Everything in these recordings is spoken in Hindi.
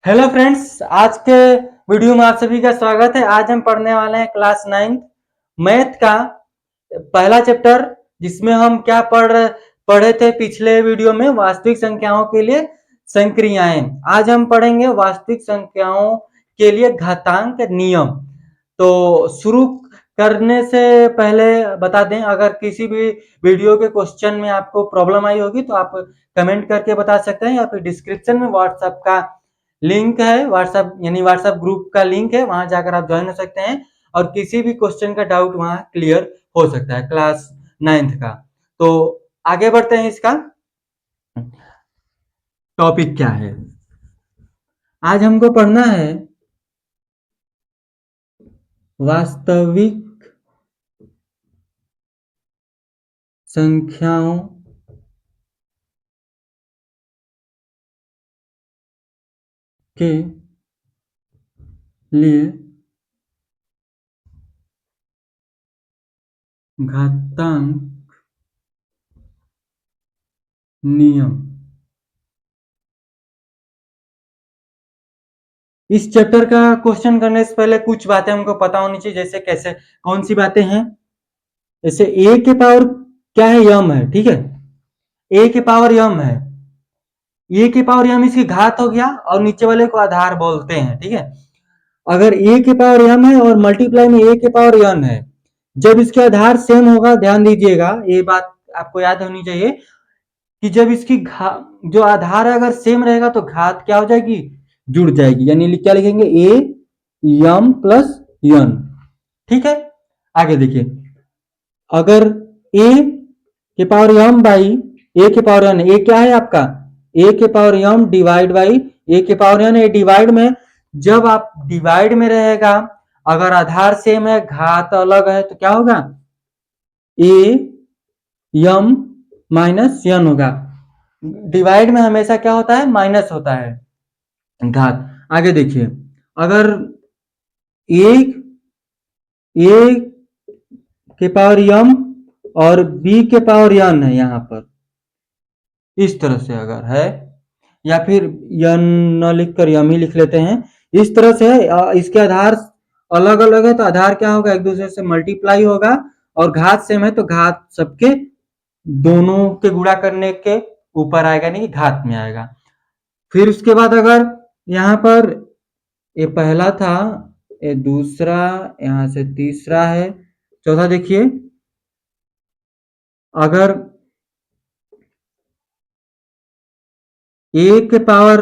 हेलो फ्रेंड्स, आज के वीडियो में आप सभी का स्वागत है। आज हम पढ़ने वाले हैं क्लास 9 मैथ का पहला चैप्टर, जिसमें हम क्या पढ़े थे पिछले वीडियो में, वास्तविक संख्याओं के लिए संक्रियाएं। आज हम पढ़ेंगे वास्तविक संख्याओं के लिए घातांक नियम। तो शुरू करने से पहले बता दें, अगर किसी भी वीडियो के क्वेश्चन में आपको प्रॉब्लम आई होगी तो आप कमेंट करके बता सकते हैं, या फिर डिस्क्रिप्शन में व्हाट्सएप का लिंक है, व्हाट्सएप ग्रुप का लिंक है, वहां जाकर आप ज्वाइन हो सकते हैं और किसी भी क्वेश्चन का डाउट वहां क्लियर हो सकता है क्लास 9th का। तो आगे बढ़ते हैं। इसका टॉपिक क्या है, आज हमको पढ़ना है वास्तविक संख्याओं के लिए घातांक नियम। इस चैप्टर का क्वेश्चन करने से पहले कुछ बातें हमको पता होनी चाहिए। जैसे कैसे, कौन सी बातें हैं? जैसे ए के पावर क्या है, यम है, ठीक है। ए के पावर यम है, ए के पावर यम इसकी घात हो गया और नीचे वाले को आधार बोलते हैं, ठीक है। अगर ए के पावर यम है और मल्टीप्लाई में ए के पावर यन है, जब इसके आधार सेम होगा, ध्यान दीजिएगा, ये बात आपको याद होनी चाहिए कि जब इसकी जो आधार है अगर सेम रहेगा तो घात क्या हो जाएगी, जुड़ जाएगी। यानी क्या लिखेंगे, ए यम प्लस यन, ठीक है। आगे देखिए, अगर ए के पावर यम बाई ए के पावर एन, ए क्या है आपका, ए के पावर यम डिवाइड बाई ए के पावर एन। ए डिवाइड में, जब आप डिवाइड में रहेगा, अगर आधार सेम है घात अलग है तो क्या होगा, ए यम माइनस यन होगा। डिवाइड में हमेशा क्या होता है, माइनस होता है घात। आगे देखिए, अगर ए के पावर यम और बी के पावर यन है, यहां पर इस तरह से अगर है, या फिर यन न लिखकर यम ही लिख लेते हैं, इस तरह से है, इसके आधार अलग अलग है तो आधार क्या होगा, एक दूसरे से मल्टीप्लाई होगा, और घात सेम है तो घात सबके दोनों के गुणा करने के ऊपर आएगा, नहीं घात में आएगा। फिर उसके बाद अगर यहाँ पर ये पहला था, ये दूसरा, यहां से तीसरा है, चौथा देखिए, अगर ए के पावर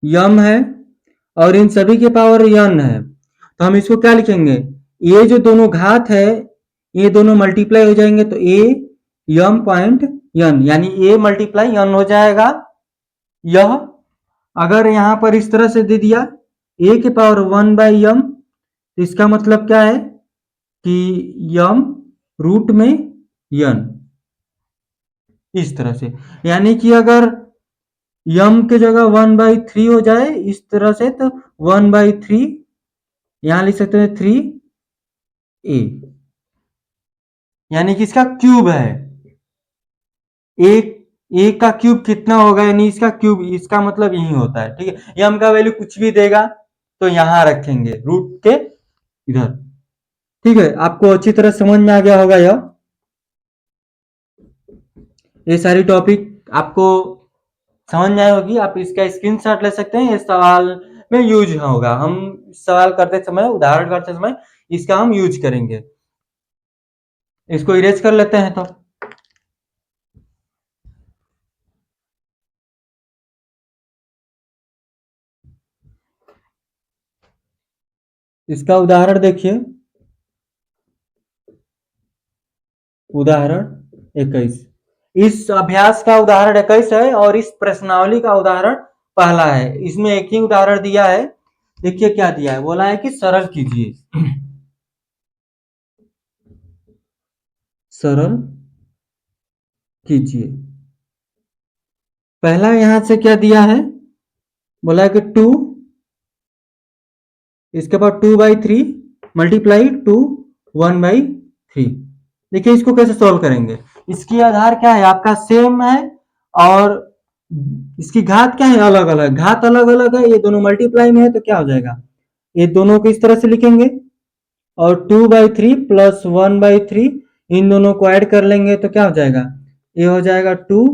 यम है और इन सभी के पावर यन है, तो हम इसको क्या लिखेंगे, ये जो दोनों घात है ये दोनों मल्टीप्लाई हो जाएंगे, तो ए यम पॉइंट यन, यानी ए मल्टीप्लाई यन हो जाएगा। यह अगर यहां पर इस तरह से दे दिया, ए के पावर 1/m, तो इसका मतलब क्या है कि यम रूट में यन, इस तरह से। यानी कि अगर यम के जगह 1/3 हो जाए इस तरह से, तो 1/3 यहां लिख सकते हैं 3a, यानी कि इसका क्यूब है। एक एक का क्यूब कितना होगा, यानी इसका क्यूब, इसका मतलब यही होता है, ठीक है। यम का वैल्यू कुछ भी देगा तो यहां रखेंगे रूट के इधर, ठीक है। आपको अच्छी तरह समझ में आ गया होगा ये सारी टॉपिक आपको समझ में आई होगी। आप इसका स्क्रीनशॉट ले सकते हैं, ये सवाल में यूज होगा। हम सवाल करते समय, उदाहरण करते समय इसका हम यूज करेंगे। इसको इरेज कर लेते हैं। तो इसका उदाहरण देखिए, उदाहरण 21, इस अभ्यास का उदाहरण 21 है और इस प्रश्नावली का उदाहरण पहला है। इसमें एक ही उदाहरण दिया है। देखिए क्या दिया है, बोला है कि सरल कीजिए, सरल कीजिए। पहला यहां से क्या दिया है, बोला है कि 2, इसके बाद 2/3 मल्टीप्लाई 2 1/3। देखिए इसको कैसे सॉल्व करेंगे। इसकी आधार क्या है आपका, सेम है और इसकी घात क्या है, अलग अलग, घात अलग अलग है, ये दोनों मल्टीप्लाई में है तो क्या हो जाएगा, ये दोनों को इस तरह से लिखेंगे और 2/3 प्लस 1/3 इन दोनों को ऐड कर लेंगे तो क्या हो जाएगा, ये हो जाएगा 2,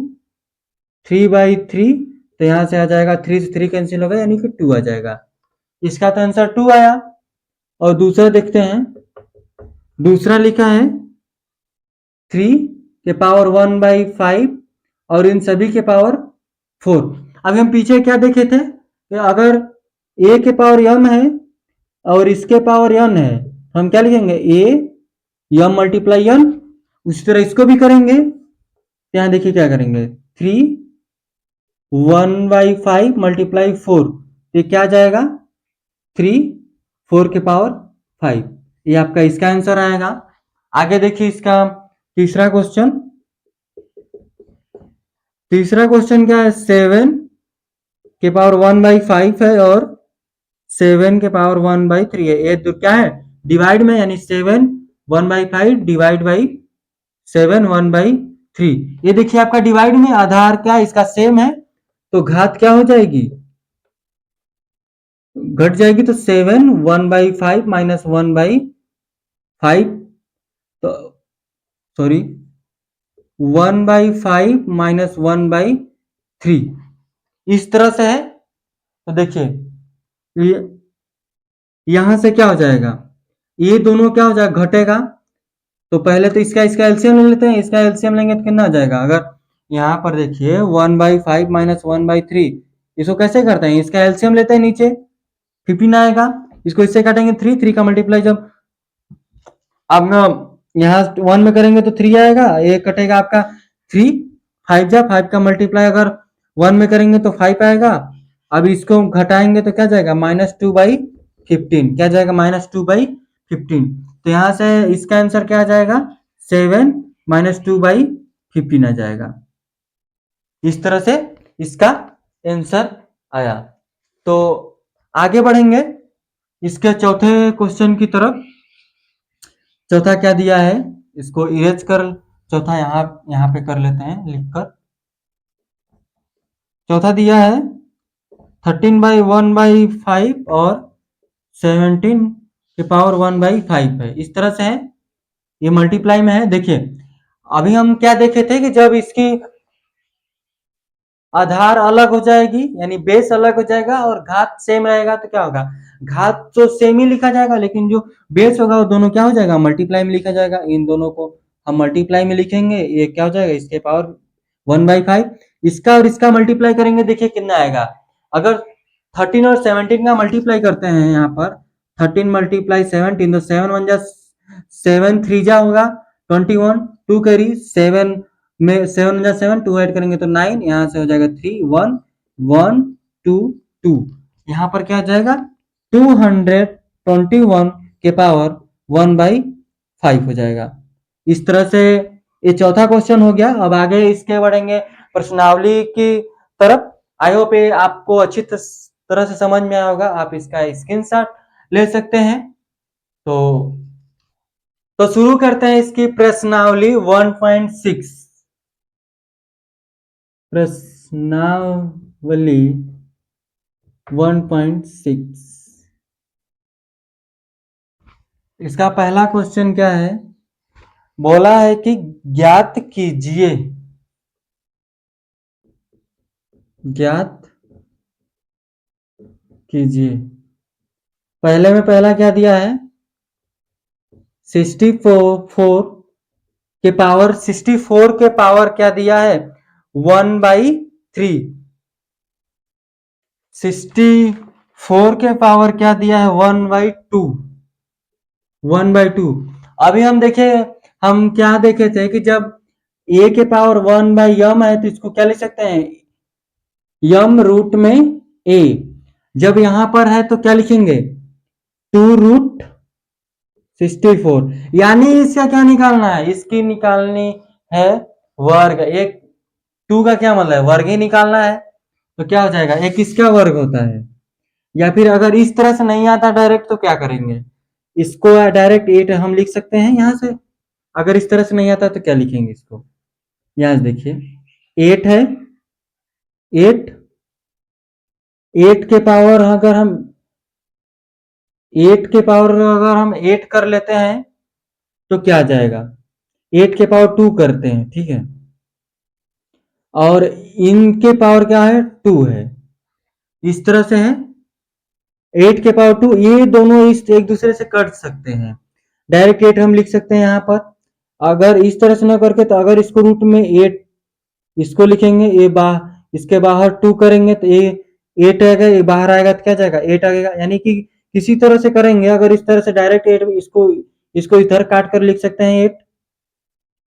3/3, तो यहाँ से आ जाएगा 3 से 3 कैंसिल होगा यानी कि 2 आ जाएगा। इसका तो आंसर 2 आया। और दूसरा देखते हैं, दूसरा लिखा है 3 के पावर 1/5 और इन सभी के पावर 4। अभी हम पीछे क्या देखे थे कि अगर a के पावर m है और इसके पावर n है, हम क्या लिखेंगे, a m मल्टीप्लाई n। उसी तरह इसको भी करेंगे, यहाँ देखिए क्या करेंगे, 3 1/5 मल्टीप्लाई 4, ये क्या जाएगा, 3 4 के पावर 5, ये आपका इसका आंसर आएगा। आगे देखिए इसका तीसरा क्वेश्चन, तीसरा क्वेश्चन क्या है, 7 के पावर 1/5 है और 7 के पावर 1/3 है, ये तो क्या है डिवाइड में, यानी 7 1/5 डिवाइड बाई 7 1/3। ये देखिए आपका डिवाइड में आधार क्या है, इसका सेम है तो घात क्या हो जाएगी, घट जाएगी, तो 7 1/5 माइनस 1/5, तो सॉरी 1/5 माइनस 1/3 इस तरह से है। तो देखिए यहां से क्या हो जाएगा, ये दोनों क्या हो जाएगा, घटेगा। तो पहले तो इसका इसका एलसीएम ले लेते हैं, इसका एलसीएम लेंगे तो कितना आ जाएगा, अगर यहाँ पर देखिए 1/5 माइनस 1/3, इसको कैसे करते हैं, इसका एलसीएम लेते हैं, नीचे 15 आएगा, इसको इससे काटेंगे 3, 3 का मल्टीप्लाई जब अब यहाँ 1 में करेंगे तो 3 आएगा, ये कटेगा आपका 3, 5 जा 5 का मल्टीप्लाई अगर 1 में करेंगे तो 5 आएगा। अब इसको घटाएंगे तो क्या जाएगा, -2/15, क्या जाएगा, -2/15। तो यहाँ से इसका आंसर क्या आ जाएगा, 7 -2/15 आ जाएगा। इस तरह से इसका आंसर आया। तो आगे बढ़ेंगे इसके चौथे क्वेश्चन की तरफ। चौथा क्या दिया है, इसको इरेज कर, चौथा यहाँ पे कर लेते हैं लिखकर। चौथा दिया है 13/1/5 और 17 के पावर 1/5 है, इस तरह से है, ये मल्टीप्लाई में है। देखिए अभी हम क्या देखे थे कि जब इसकी आधार अलग हो जाएगी यानी बेस अलग हो जाएगा और घात सेम रहेगा तो क्या होगा, घात तो सेम ही लिखा जाएगा लेकिन जो बेस होगा वो दोनों क्या हो जाएगा, मल्टीप्लाई में लिखा जाएगा। इन दोनों को हम मल्टीप्लाई में लिखेंगे, ये क्या हो जाएगा, इसके पावर 1/5, इसका और इसका मल्टीप्लाई करेंगे, देखिए कितना आएगा। अगर 13 और 17 का मल्टीप्लाई करते हैं, यहाँ पर 13 मल्टीप्लाई 17 तो 7 1 जा 7 3 जा होगा 21, 2 करी 7 में 7 जा 7, 2 ऐड करेंगे तो 9, यहाँ से हो जाएगा 3 1 1 2 2, यहाँ पर क्या आ जाएगा 221 के पावर 1/5 हो जाएगा। इस तरह से ये चौथा क्वेश्चन हो गया। अब आगे इसके बढ़ेंगे प्रश्नावली की तरफ। आई होप ये आपको अच्छी तरह से समझ में आया होगा, आप इसका स्क्रीनशॉट ले सकते हैं। तो शुरू करते हैं इसकी प्रश्नावली 1.6। प्रश्नावली 1.6, इसका पहला क्वेश्चन क्या है, बोला है कि ज्ञात कीजिए, ज्ञात कीजिए। पहले में पहला क्या दिया है, 64 के पावर, 64 के पावर क्या दिया है 1/3, 64 के पावर क्या दिया है 1/2, 1/2। अभी हम देखे, हम क्या देखे थे कि जब a के पावर 1/m है तो इसको क्या लिख सकते हैं, m रूट में a। जब यहां पर है तो क्या लिखेंगे 2√64, यानी इसका क्या निकालना है, इसकी निकालनी है वर्ग। एक 2 का क्या मतलब है, वर्ग ही निकालना है, तो क्या हो जाएगा, एक इसका वर्ग होता है। या फिर अगर इस तरह से नहीं आता डायरेक्ट तो क्या करेंगे, इसको डायरेक्ट 8 हम लिख सकते हैं यहां से। अगर इस तरह से नहीं आता तो क्या लिखेंगे इसको, यहां से देखिए 8 है 8 8 के पावर अगर हम 8 के पावर अगर हम 8 कर लेते हैं तो क्या आ जाएगा, 8 के पावर 2 करते हैं, ठीक है, और इनके पावर क्या है, 2 है, इस तरह से है 8 के पावर 2, ये दोनों इस एक दूसरे से कट सकते हैं, डायरेक्ट 8 हम लिख सकते हैं यहाँ पर। अगर इस तरह से ना करके तो अगर इसको रूट में 8 इसको लिखेंगे, ये इसके बाहर 2 करेंगे तो ये 8 आएगा, ये बाहर आएगा तो क्या जाएगा 8 आएगा, यानी कि किसी तरह से करेंगे, अगर इस तरह से डायरेक्ट 8 इसको इधर काट कर लिख सकते हैं 8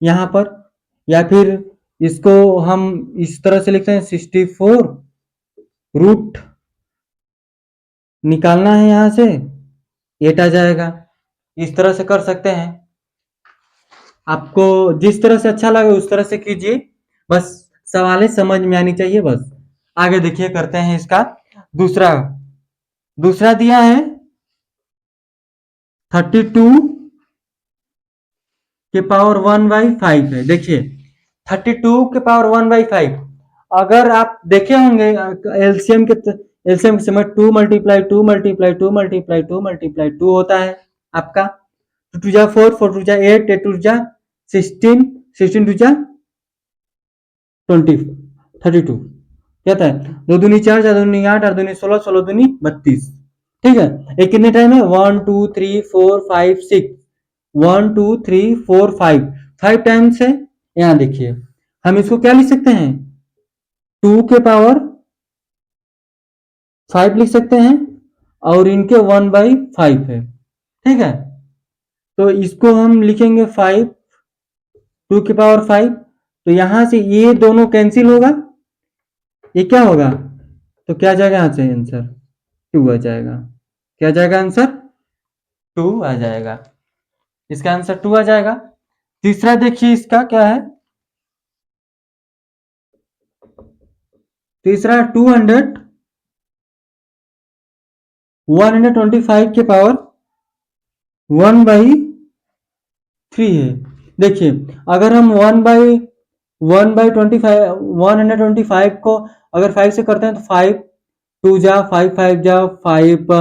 यहाँ पर, या फिर इसको हम इस तरह से लिखते हैं 64 रूट निकालना है यहाँ से 8 आ जाएगा, इस तरह से कर सकते हैं। आपको जिस तरह से अच्छा लगे उस तरह से कीजिए, बस सवालें समझ में आनी चाहिए बस। आगे देखिए, करते हैं इसका दूसरा दूसरा दिया है 32 के पावर 1/5 है। देखिए 32 के पावर 1/5, अगर आप देखे होंगे एलसीएम के समय 2 मल्टीप्लाई 2 मल्टीप्लाई 2 मल्टीप्लाई 2 मल्टीप्लाई 2 होता है आपका, 2 टू जा 4, 4 टू जा 8, 8 टू जा 16, 16 टू जा 20, 32 क्या था, 2 दूनी 4, 4 दूनी 8, 8 दूनी 16, 16 दूनी 32, ठीक है। ये कितने टाइम है, 1 2 3 4 5 6, 1 2 3 4 5 टाइम्स है। यहाँ देखिए हम इसको क्या लिख सकते हैं, 2 के पावर 5 लिख सकते हैं, और इनके 1/5 है, ठीक है। तो इसको हम लिखेंगे 5, 2 के पावर 5, तो यहां से ये दोनों कैंसिल होगा, ये क्या होगा, तो क्या जाएगा यहाँ से आंसर 2 आ जाएगा, क्या जाएगा आंसर 2 आ जाएगा, इसका आंसर 2 आ जाएगा। तीसरा देखिए इसका क्या है, तीसरा 125 के पावर 1/3 है। देखिए अगर हम 1/25 को अगर 5 से करते हैं तो 5 2 जा 5 5 जा 5,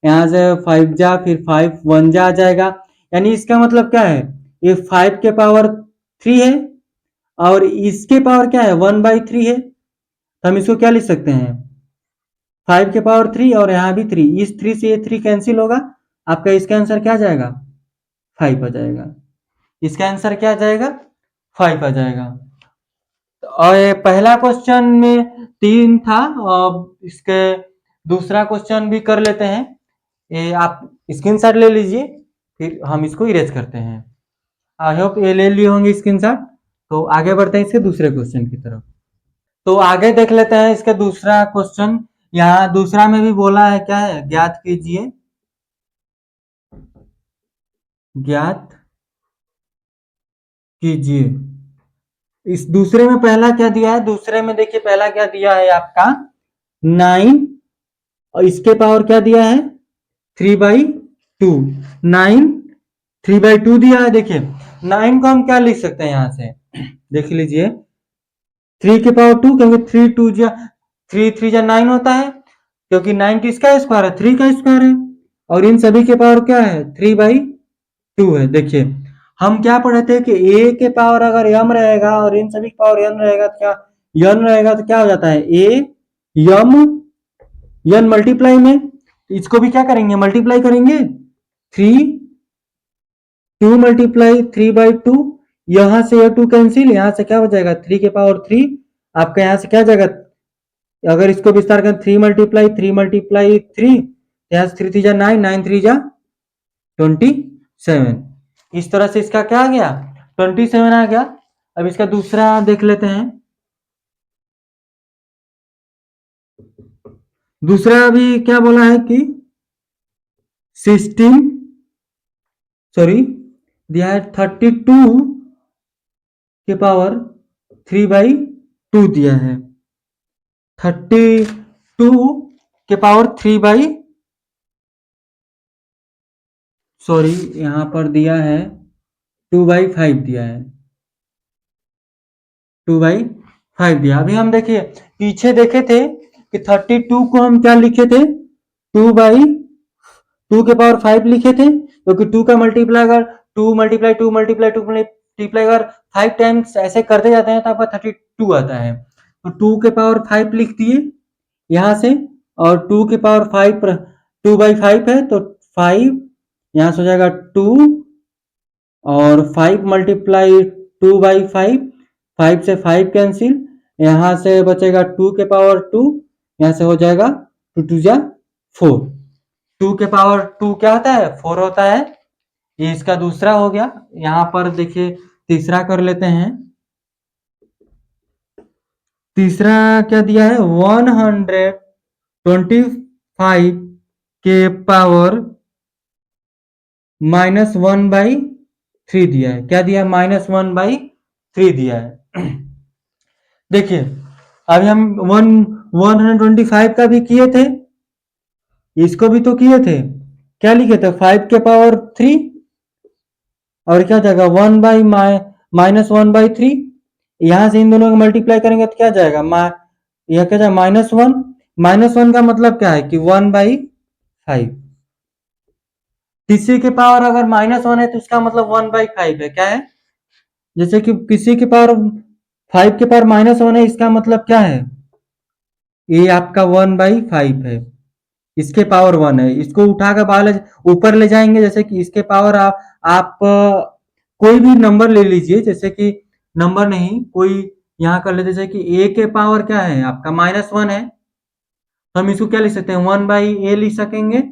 यहाँ से 5 जा फिर 5 1 जा आ जाएगा, यानी इसका मतलब क्या है, ये 5 के पावर 3 है और इसके पावर क्या है 1/3 है, तो हम इसको क्या लिख सकते हैं 5 के पावर 3 और यहाँ भी 3, इस 3 से ये 3 कैंसिल होगा, आपका इसका आंसर क्या जाएगा 5 आ जाएगा, इसका आंसर क्या जाएगा 5 आ जाएगा। और ये पहला क्वेश्चन में 3 था, और इसके दूसरा क्वेश्चन भी कर लेते हैं, ये आप स्क्रीनशॉट ले लीजिए, फिर हम इसको इरेज करते हैं। आई होप ये ले लिए होंगे स्क्रीनशॉट। तो आगे बढ़ते हैं इसके दूसरे क्वेश्चन की तरफ। तो आगे देख लेते हैं इसका दूसरा क्वेश्चन। यहाँ दूसरा में भी बोला है क्या है, ज्ञात कीजिए, ज्ञात कीजिए। इस दूसरे में पहला क्या दिया है, दूसरे में देखिए पहला क्या दिया है आपका 9, और इसके पावर क्या दिया है 3/2, 9 3/2 दिया है। देखिए 9 को हम क्या लिख सकते हैं यहाँ से, देख लीजिए 3 के पावर 2, क्योंकि 3 2 जा 3 3 जा 9 होता है, क्योंकि 9 किसका स्क्वायर है 3 का स्क्वायर है, और इन सभी के पावर क्या है 3/2 है। देखिए हम क्या पढ़े थे कि a के पावर अगर m रहेगा और इन सभी के पावर n रहेगा तो क्या n रहेगा, तो क्या हो जाता है a m n मल्टीप्लाई में, इसको भी क्या करेंगे मल्टीप्लाई करेंगे, 3 2 मल्टीप्लाई 3/2, यहां से यह 2 कैंसिल, यहां से क्या हो जाएगा 3 के पावर 3, आपका यहां से क्या जाएगा, अगर इसको विस्तार करें 3 मल्टीप्लाई 3 मल्टीप्लाई 3, यहाँ से 3 3 जा 9, 9 3 जा 27, इस तरह से इसका क्या आ गया 27 आ गया। अब इसका दूसरा देख लेते हैं, दूसरा भी क्या बोला है कि 16 सॉरी दिया है 32 के पावर 3/2 दिया है, 32 के पावर 3 सॉरी यहां पर दिया है 2/5 दिया है, 2/5 दिया। अभी हम देखिए पीछे देखे थे कि 32 को हम क्या लिखे थे, 2/2 लिखे थे, क्योंकि 2 का मल्टीप्लाई अगर 2 अगर 5 टाइम्स ऐसे करते जाते हैं तो आपका 32 आता है। तो 2 के पावर 5 लिख दिए यहाँ से, और 2 के पावर 5 2/5 है तो 5 यहाँ से हो जाएगा 2, और 5 मल्टीप्लाई 2/5, 5 से 5 कैंसिल, यहाँ से बचेगा 2 के पावर 2, यहाँ से हो जाएगा 2 2 जा 4। 2 के पावर 2 क्या होता है, 4 होता है। ये इसका दूसरा हो गया। यहाँ पर देखिए तीसरा कर लेते हैं। तीसरा क्या दिया है, 125 के पावर -1/3 दिया है। क्या दिया है, -1/3 दिया है। देखिए अभी हम 125 का भी किए थे, इसको भी तो किए थे। क्या लिखे थे, 5 के पावर 3, और क्या जाएगा 1/-1/3। यहां से इन दोनों को मल्टीप्लाई करेंगे तो क्या जाएगा, यह क्या जाएगा -1। -1 का मतलब क्या है कि 1/5। किसी के पावर अगर -1 है तो इसका मतलब 1/5 है। क्या है, जैसे कि किसी के पावर 5 के पावर -1 है, इसका मतलब क्या है, ये आपका 1/5 है। इसके पावर 1 है, इसको उठाकर बाहर ऊपर ले जाएंगे। जैसे कि इसके पावर आप कोई भी नंबर ले लीजिए, जैसे कि नंबर नहीं कोई यहाँ कर लेते, जैसे कि a के पावर क्या है आपका -1 है, तो हम इसको क्या लिख सकते हैं, 1/a लिख सकेंगे।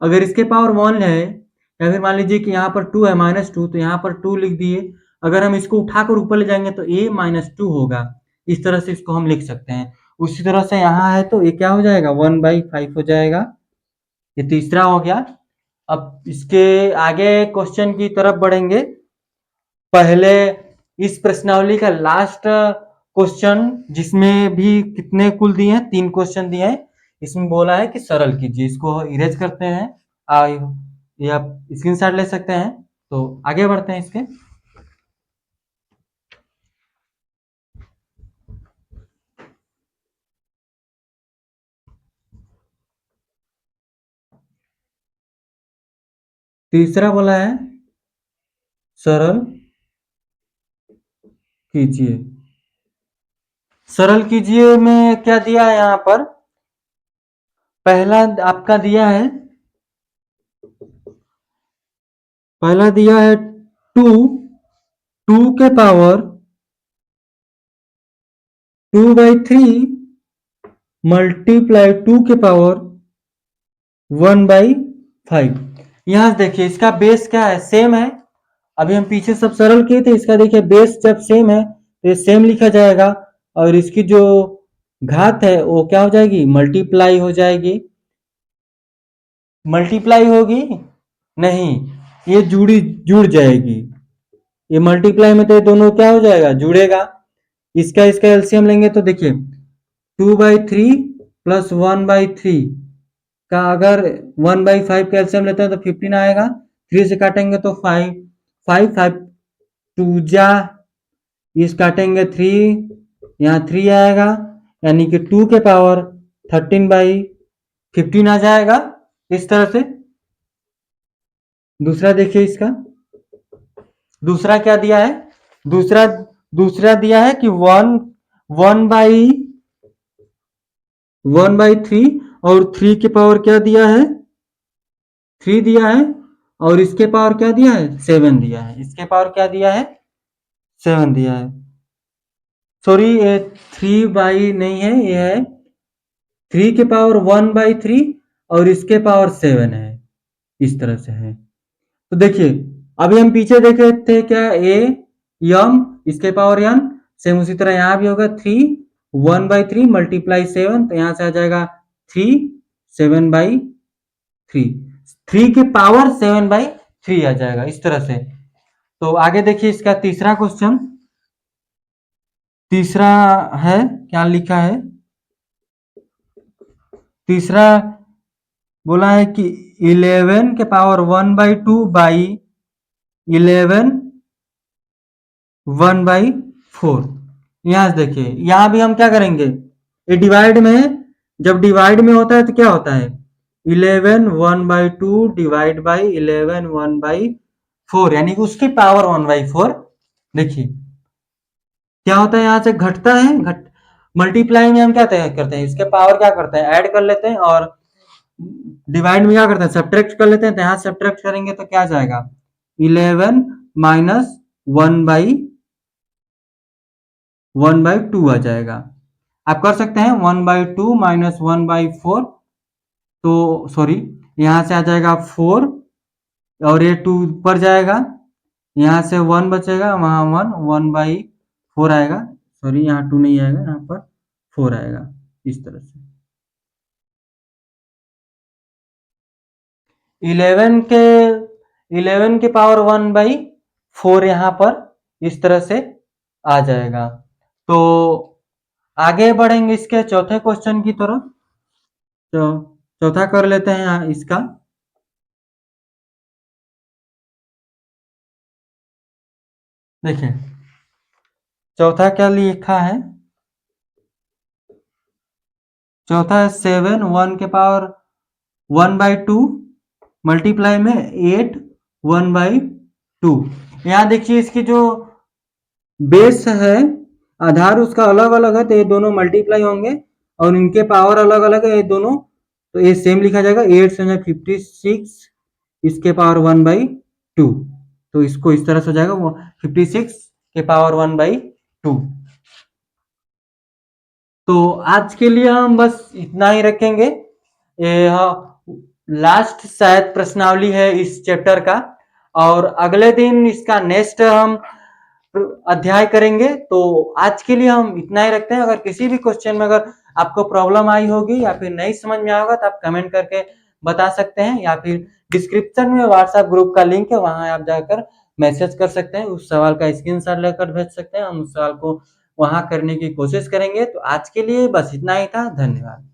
अगर इसके पावर 1 है, या फिर मान लीजिए कि यहाँ पर 2 है -2, तो यहाँ पर 2 लिख दिए। अगर हम इसको उठाकर ऊपर ले जाएंगे तो a -2 होगा। इस तरह से इसको हम लिख सकते हैं। उसी तरह से यहाँ है तो ये क्या हो जाएगा, 1/5 हो जाएगा। ये तीसरा हो गया। अब इसके आगे क्वेश्चन की तरफ बढ़ेंगे। पहले इस प्रश्नावली का लास्ट क्वेश्चन, जिसमें भी कितने कुल दिए हैं, 3 क्वेश्चन दिए हैं। इसमें बोला है कि सरल कीजिए। इसको इरेज करते हैं, ये आप स्क्रीनशॉट ले सकते हैं। तो आगे बढ़ते हैं इसके। तीसरा बोला है सरल कीजिए। सरल कीजिए में क्या दिया है, यहाँ पर पहला आपका दिया है, पहला दिया है 2, 2 के पावर 2/3 मल्टीप्लाई 2 के पावर 1/5। यहाँ देखिए इसका बेस क्या है, सेम है। अभी हम पीछे सब सरल किए थे, इसका देखिए बेस जब सेम है तो ये सेम लिखा जाएगा, और इसकी जो घात है वो क्या हो जाएगी, मल्टीप्लाई हो जाएगी। मल्टीप्लाई होगी नहीं, ये जुड़ जाएगी। ये मल्टीप्लाई में तो ये दोनों क्या हो जाएगा, जुड़ेगा। इसका इसका एलसीएम लेंगे तो देखिए 2/3 प्लस 1/3 का अगर 1/5 का एलसीएम लेते हैं तो 15 आएगा। 3 से काटेंगे तो 5, 5 5 2 जा, इस काटेंगे 3, यहाँ 3 आएगा, यानी कि 2 के पावर 13/15 आ जाएगा। इस तरह से दूसरा देखिए इसका, दूसरा क्या दिया है, दूसरा दूसरा दिया है कि 1/3, और 3 के पावर क्या दिया है, 3 दिया है, और इसके पावर क्या दिया है, 7 दिया है। इसके पावर क्या दिया है, 7 दिया है। सॉरी, ये 3 नहीं है, ये है 3 के पावर 1/3 और इसके पावर 7 है। इस तरह से है। तो देखिए अभी हम पीछे देख रहे थे क्या, ए यम इसके पावर n, सेम उसी तरह यहाँ भी होगा 3 1/3 मल्टीप्लाई 7, तो यहाँ से आ जाएगा 3 7/3, 3 के पावर 7/3 आ जाएगा इस तरह से। तो आगे देखिए इसका तीसरा क्वेश्चन। तीसरा है, क्या लिखा है, तीसरा बोला है कि 11 के पावर 1/2 बाई 11 1/4। यहां से देखिए, यहां भी हम क्या करेंगे, ये डिवाइड में, जब डिवाइड में होता है तो क्या होता है, 11 1/2 डिवाइड बाई 11 1/4, यानी कि उसकी पावर 1/4। देखिए क्या होता है, यहाँ से घटता है, मल्टीप्लाई में हम क्या करते हैं, इसके पावर क्या करते हैं, ऐड कर लेते हैं, और डिवाइड में क्या करते हैं, सब्ट्रैक्ट कर लेते हैं। तो यहाँ सब्ट्रैक्ट करेंगे तो क्या जाएगा, 11 माइनस 1/2 आ जाएगा। आप कर सकते हैं 1/2 माइनस 1/4, तो सॉरी यहाँ से आ जाएगा 4, और ये 2 ऊपर जाएगा, यहाँ से 1 बचेगा, वहाँ 1/4 आएगा, सॉरी यहाँ 2 नहीं आएगा, यहाँ पर 4 आएगा, इस तरह से 11 के पावर 1/4 यहाँ पर इस तरह से आ जाएगा। तो आगे बढ़ेंगे इसके चौथे क्वेश्चन की तरफ। तो चौथा कर लेते हैं यहाँ इसका। देखिए चौथा क्या लिखा है, चौथा है 7 1 के पावर 1/2 मल्टीप्लाई में 8 1/2। यहाँ देखिए इसकी जो बेस है, आधार उसका अलग अलग है, तो ये दोनों मल्टीप्लाई होंगे, और इनके पावर अलग अलग है ये दोनों, तो ये सेम लिखा जाएगा, 8 से 56, इसके पावर 1/2, तो इसको इस तरह से हो जाएगा, वो 56 के पावर 1/2। तो आज के लिए हम बस इतना ही रखेंगे। ये लास्ट शायद प्रश्नावली है इस चैप्टर का, और अगले दिन इसका नेक्स्ट हम अध्याय करेंगे। तो आज के लिए हम इतना ही रखते हैं। अगर किसी भी क्वेश्चन में अगर आपको प्रॉब्लम आई होगी या फिर नहीं समझ में आया होगा तो आप कमेंट करके बता सकते हैं, या फिर डिस्क्रिप्शन में व्हाट्सएप ग्रुप का लिंक है, वहां आप जाकर मैसेज कर सकते हैं, उस सवाल का स्क्रीनशॉट लेकर भेज सकते हैं, हम उस सवाल को वहां करने की कोशिश करेंगे। तो आज के लिए बस इतना ही था, धन्यवाद।